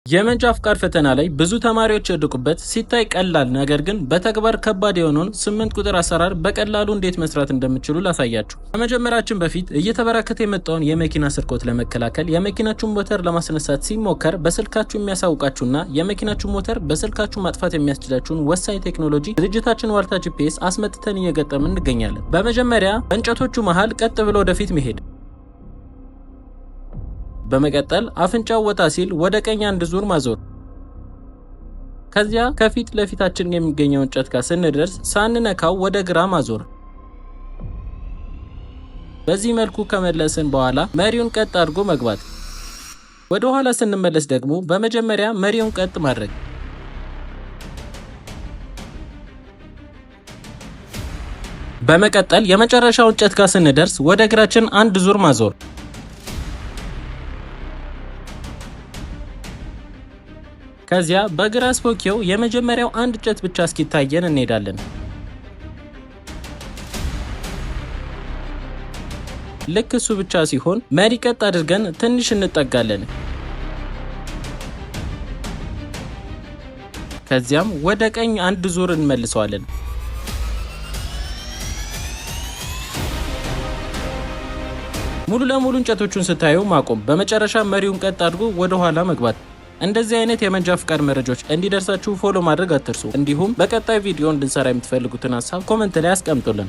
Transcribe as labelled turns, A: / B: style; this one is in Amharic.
A: የመንጃ ፍቃድ ፈተና ላይ ብዙ ተማሪዎች የወደቁበት ሲታይ ቀላል ነገር ግን በተግባር ከባድ የሆነውን 8 ቁጥር አሰራር በቀላሉ እንዴት መስራት እንደምትችሉ ላሳያችሁ። ከመጀመራችን በፊት እየተበራከተ የመጣውን የመኪና ስርቆት ለመከላከል የመኪናችሁን ሞተር ለማስነሳት ሲሞከር በስልካችሁ የሚያሳውቃችሁና የመኪናችሁን ሞተር በስልካችሁ ማጥፋት የሚያስችላችሁን ወሳኝ ቴክኖሎጂ ድርጅታችን ዋልታ ጂፒኤስ አስመጥተን እየገጠምን እንገኛለን። በመጀመሪያ በእንጨቶቹ መሃል ቀጥ ብሎ ወደፊት መሄድ፣ በመቀጠል አፍንጫው ወጣ ሲል ወደ ቀኝ አንድ ዙር ማዞር፣ ከዚያ ከፊት ለፊታችን የሚገኘው እንጨት ጋር ስንደርስ ሳንነካው ወደ ግራ ማዞር። በዚህ መልኩ ከመለስን በኋላ መሪውን ቀጥ አድርጎ መግባት። ወደ ኋላ ስንመለስ ደግሞ በመጀመሪያ መሪውን ቀጥ ማድረግ፣ በመቀጠል የመጨረሻው እንጨት ጋር ስንደርስ ወደ ግራችን አንድ ዙር ማዞር። ከዚያ በግራ ስፖኪዮ የመጀመሪያው አንድ እንጨት ብቻ እስኪታየን እንሄዳለን። ልክ እሱ ብቻ ሲሆን መሪ ቀጥ አድርገን ትንሽ እንጠጋለን። ከዚያም ወደ ቀኝ አንድ ዙር እንመልሰዋለን። ሙሉ ለሙሉ እንጨቶቹን ስታዩ ማቆም፣ በመጨረሻ መሪውን ቀጥ አድርጎ ወደ ኋላ መግባት። እንደዚህ አይነት የመንጃ ፍቃድ መረጃዎች እንዲደርሳችሁ ፎሎ ማድረግ አትርሱ። እንዲሁም በቀጣይ ቪዲዮ እንድንሰራ የምትፈልጉትን ሀሳብ ኮሜንት ላይ አስቀምጡልን።